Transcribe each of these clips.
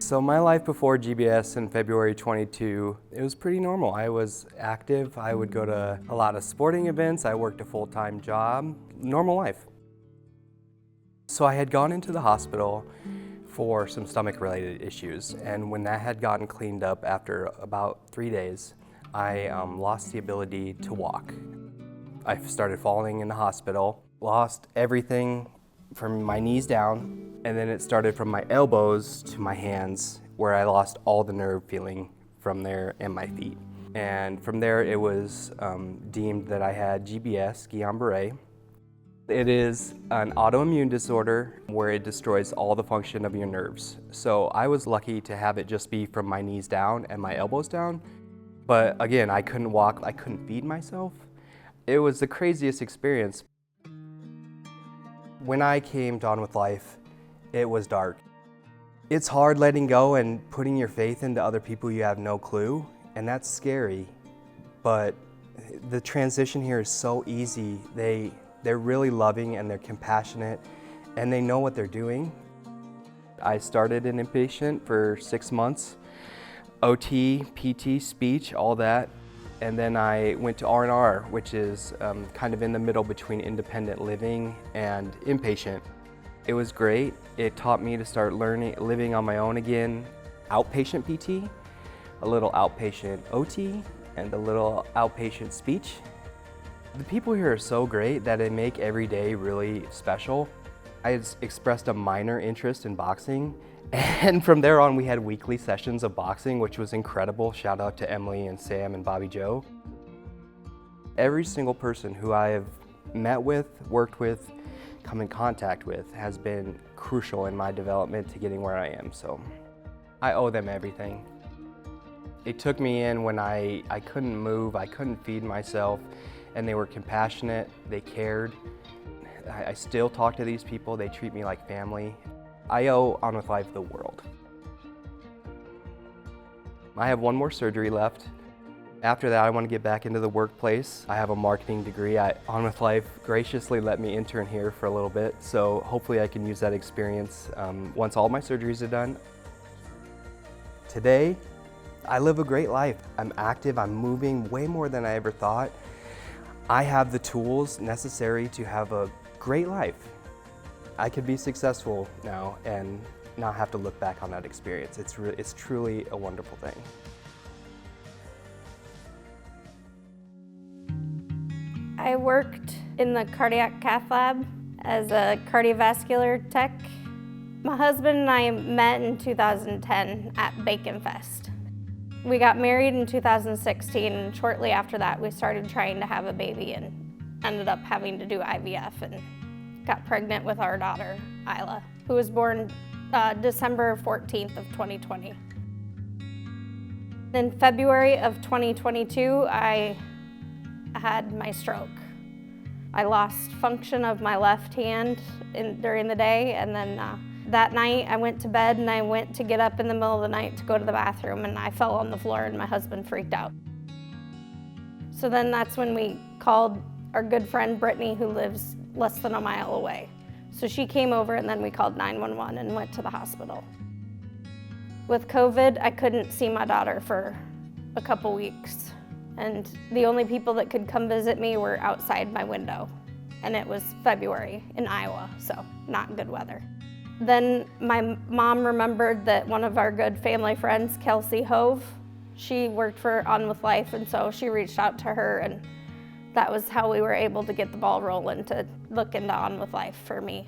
So my life before GBS in February 22, it was pretty normal. I was active. I would go to a lot of sporting events. I worked a full-time job. Normal life. So I had gone into the hospital for some stomach-related issues, and when that had gotten cleaned up after about 3 days, I lost the ability to walk. I started falling in the hospital, lost everything from my knees down, and then it started from my elbows to my hands, where I lost all the nerve feeling from there and my feet. And from there, it was deemed that I had GBS, Guillain-Barré. It is an autoimmune disorder where it destroys all the function of your nerves. So I was lucky to have it just be from my knees down and my elbows down. But again, I couldn't walk, I couldn't feed myself. It was the craziest experience. When I came to On With Life, it was dark. It's hard letting go and putting your faith into other people you have no clue, and that's scary. But the transition here is so easy. They're really loving and they're compassionate and they know what they're doing. I started an inpatient for 6 months, OT, PT, speech, all that. And then I went to R&R, which is kind of in the middle between independent living and inpatient. It was great. It taught me to start living on my own again. Outpatient PT, a little outpatient OT, and a little outpatient speech. The people here are so great that they make every day really special. I had expressed a minor interest in boxing, and from there on we had weekly sessions of boxing, which was incredible. Shout out to Emily and Sam and Bobby Joe. Every single person who I have met with, worked with, come in contact with has been crucial in my development to getting where I am, so I owe them everything. They took me in when I couldn't move, I couldn't feed myself, and they were compassionate, they cared. I still talk to these people, they treat me like family. I owe On With Life the world. I have one more surgery left. After that, I want to get back into the workplace. I have a marketing degree. On With Life graciously let me intern here for a little bit, so hopefully I can use that experience once all my surgeries are done. Today, I live a great life. I'm active, I'm moving way more than I ever thought. I have the tools necessary to have a great life. I could be successful now and not have to look back on that experience. It's truly a wonderful thing. I worked in the cardiac cath lab as a cardiovascular tech. My husband and I met in 2010 at Bacon Fest. We got married in 2016, and shortly after that we started trying to have a baby and ended up having to do IVF and got pregnant with our daughter, Isla, who was born December 14th of 2020. In February of 2022, I had my stroke. I lost function of my left hand during the day, and then that night I went to bed and I went to get up in the middle of the night to go to the bathroom, and I fell on the floor and my husband freaked out. So then that's when we called our good friend Brittany, who lives less than a mile away. So she came over, and then we called 911 and went to the hospital. With COVID, I couldn't see my daughter for a couple weeks, and the only people that could come visit me were outside my window, and it was February in Iowa, so not good weather. Then my mom remembered that one of our good family friends, Kelsey Hove, she worked for On With Life, and so she reached out to her, and that was how we were able to get the ball rolling to look into On With Life for me.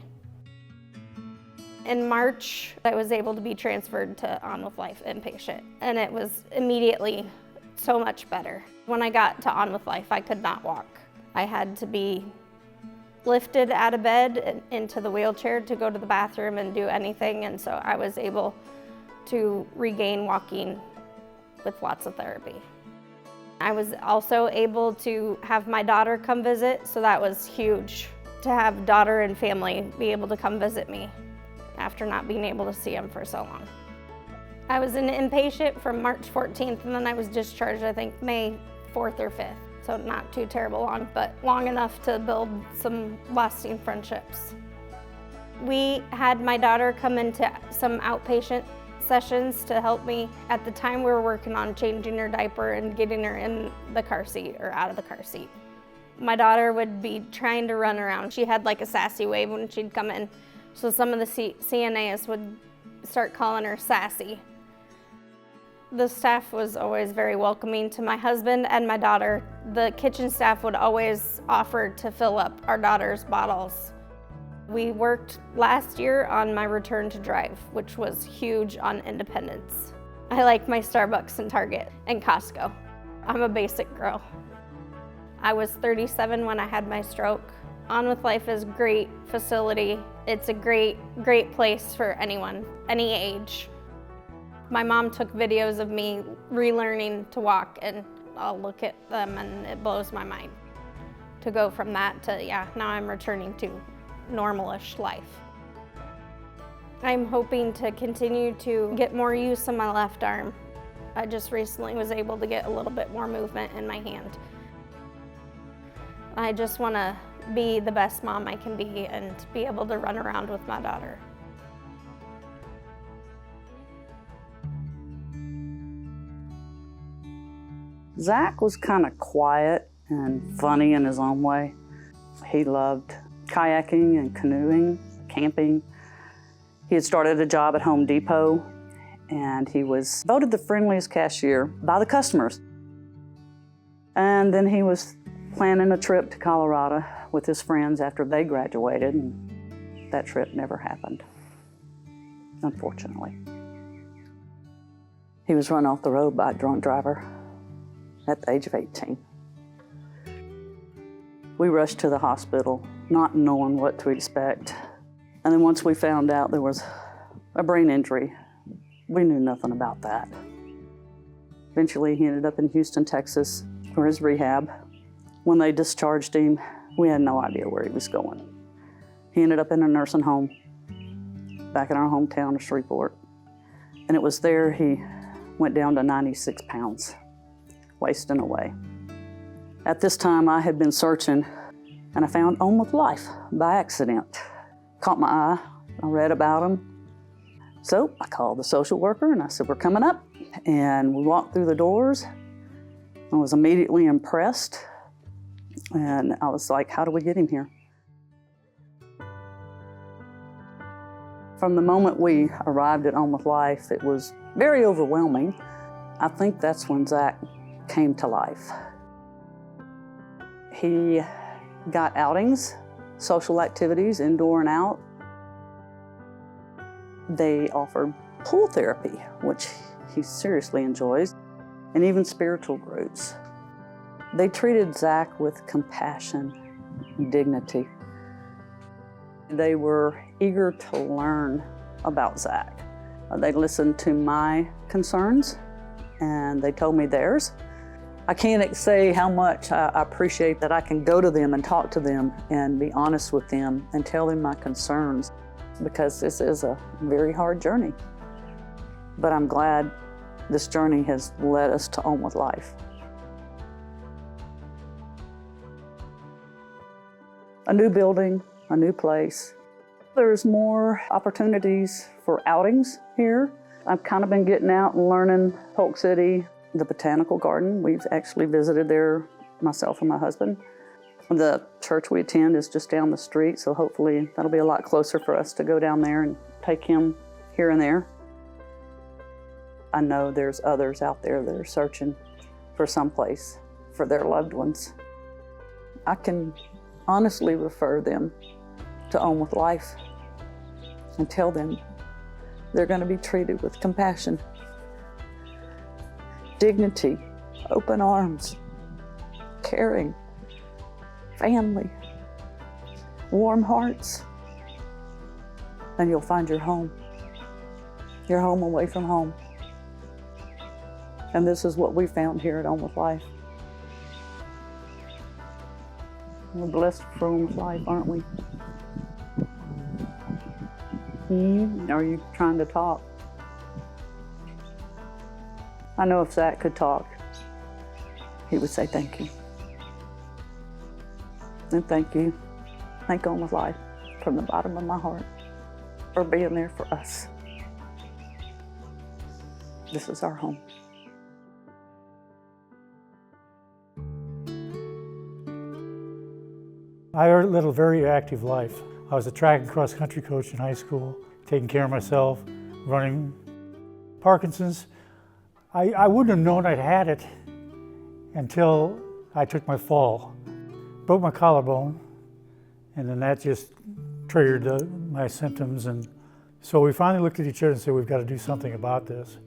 In March, I was able to be transferred to On With Life inpatient, and it was immediately so much better. When I got to On With Life, I could not walk. I had to be lifted out of bed and into the wheelchair to go to the bathroom and do anything, and so I was able to regain walking with lots of therapy. I was also able to have my daughter come visit, so that was huge. To have daughter and family be able to come visit me after not being able to see them for so long. I was an inpatient from March 14th, and then I was discharged, I think, May 4th or 5th. So not too terrible long, but long enough to build some lasting friendships. We had my daughter come into some outpatient sessions to help me. At the time, we were working on changing her diaper and getting her in the car seat or out of the car seat. My daughter would be trying to run around. She had like a sassy wave when she'd come in. So some of the CNAs would start calling her sassy. The staff was always very welcoming to my husband and my daughter. The kitchen staff would always offer to fill up our daughter's bottles. We worked last year on my return to drive, which was huge on Independence. I like my Starbucks and Target and Costco. I'm a basic girl. I was 37 when I had my stroke. On With Life is a great facility. It's a great place for anyone, any age. My mom took videos of me relearning to walk, and I'll look at them and it blows my mind. To go from that to, now I'm returning to normal-ish life. I'm hoping to continue to get more use of my left arm. I just recently was able to get a little bit more movement in my hand. I just want to be the best mom I can be and be able to run around with my daughter. Zach was kind of quiet and funny in his own way. He loved kayaking and canoeing, camping. He had started a job at Home Depot, and he was voted the friendliest cashier by the customers. And then he was planning a trip to Colorado with his friends after they graduated, and that trip never happened, unfortunately. He was run off the road by a drunk driver at the age of 18. We rushed to the hospital, not knowing what to expect. And then once we found out there was a brain injury, we knew nothing about that. Eventually, he ended up in Houston, Texas for his rehab. When they discharged him, we had no idea where he was going. He ended up in a nursing home back in our hometown of Shreveport. And it was there he went down to 96 pounds. Wasting away. At this time, I had been searching, and I found On With Life by accident. Caught my eye, I read about him. So I called the social worker and I said, we're coming up. And we walked through the doors. I was immediately impressed. And I was like, how do we get him here? From the moment we arrived at On With Life, it was very overwhelming. I think that's when Zach came to life. He got outings, social activities, indoor and out. They offered pool therapy, which he seriously enjoys, and even spiritual groups. They treated Zach with compassion and dignity. They were eager to learn about Zach. They listened to my concerns, and they told me theirs. I can't say how much I appreciate that I can go to them and talk to them and be honest with them and tell them my concerns, because this is a very hard journey. But I'm glad this journey has led us to On With Life. A new building, a new place. There's more opportunities for outings here. I've kind of been getting out and learning Polk City, the Botanical Garden. We've actually visited there, myself and my husband. The church we attend is just down the street, so hopefully that'll be a lot closer for us to go down there and take him here and there. I know there's others out there that are searching for some place for their loved ones. I can honestly refer them to On With Life and tell them they're going to be treated with compassion, dignity, open arms, caring, family, warm hearts, and you'll find your home away from home. And this is what we found here at On With Life. We're blessed for On With Life, aren't we? Are you trying to talk? I know if Zach could talk, he would say thank you. And thank you. Thank On With Life from the bottom of my heart for being there for us. This is our home. I led a very active life. I was a track and cross country coach in high school, taking care of myself, running. Parkinson's, I wouldn't have known I'd had it until I took my fall. Broke my collarbone, and then that just triggered my symptoms. And so we finally looked at each other and said, we've got to do something about this.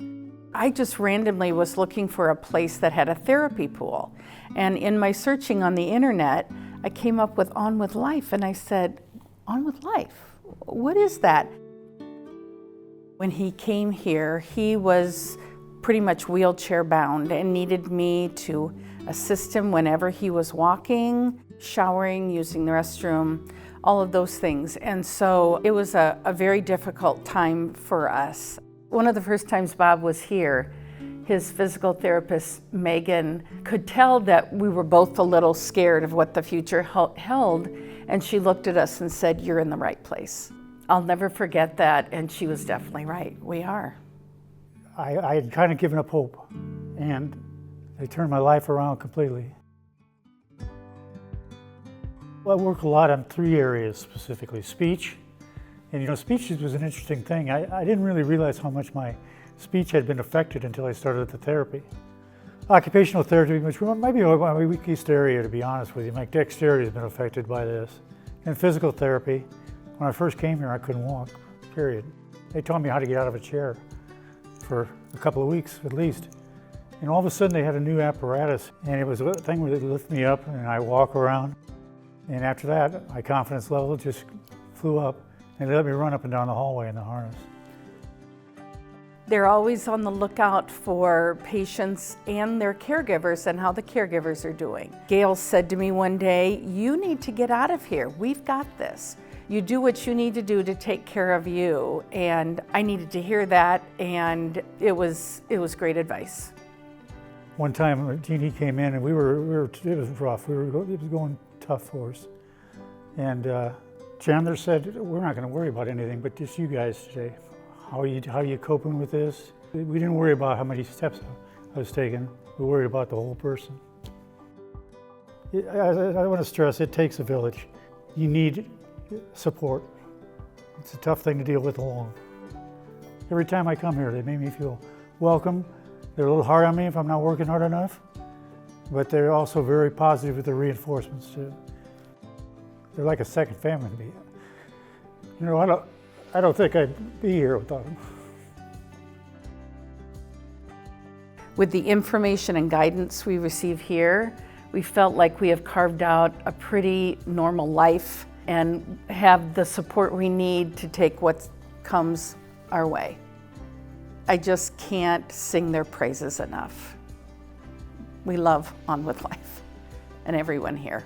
I just randomly was looking for a place that had a therapy pool. And in my searching on the internet, I came up with On With Life, and I said, On With Life, what is that? When he came here, he was pretty much wheelchair bound and needed me to assist him whenever he was walking, showering, using the restroom, all of those things. And so it was a very difficult time for us. One of the first times Bob was here, his physical therapist, Megan, could tell that we were both a little scared of what the future held, and she looked at us and said, "You're in the right place." I'll never forget that, and she was definitely right. We are. I had kind of given up hope, and they turned my life around completely. Well, I work a lot on 3 areas specifically: speech. And speech was an interesting thing. I didn't really realize how much my speech had been affected until I started the therapy. Occupational therapy, which might be my weakest area, to be honest with you. My dexterity has been affected by this. And physical therapy, when I first came here, I couldn't walk, period. They taught me how to get out of a chair for a couple of weeks at least. And all of a sudden they had a new apparatus, and it was a thing where they lift me up and I walk around. And after that, my confidence level just flew up, and they let me run up and down the hallway in the harness. They're always on the lookout for patients and their caregivers and how the caregivers are doing. Gail said to me one day, "You need to get out of here. We've got this. You do what you need to do to take care of you." And I needed to hear that, and it was great advice. One time, Jeannie came in, and it was rough. It was going tough for us. And Chandler said, "We're not going to worry about anything but just you guys today. How are you coping with this?" We didn't worry about how many steps I was taking. We worried about the whole person. I want to stress, it takes a village. You need support. It's a tough thing to deal with alone. Every time I come here, they make me feel welcome. They're a little hard on me if I'm not working hard enough, but they're also very positive with the reinforcements too. They're like a second family to me. I don't think I'd be here without them. With the information and guidance we receive here, we felt like we have carved out a pretty normal life and have the support we need to take what comes our way. I just can't sing their praises enough. We love On With Life and everyone here.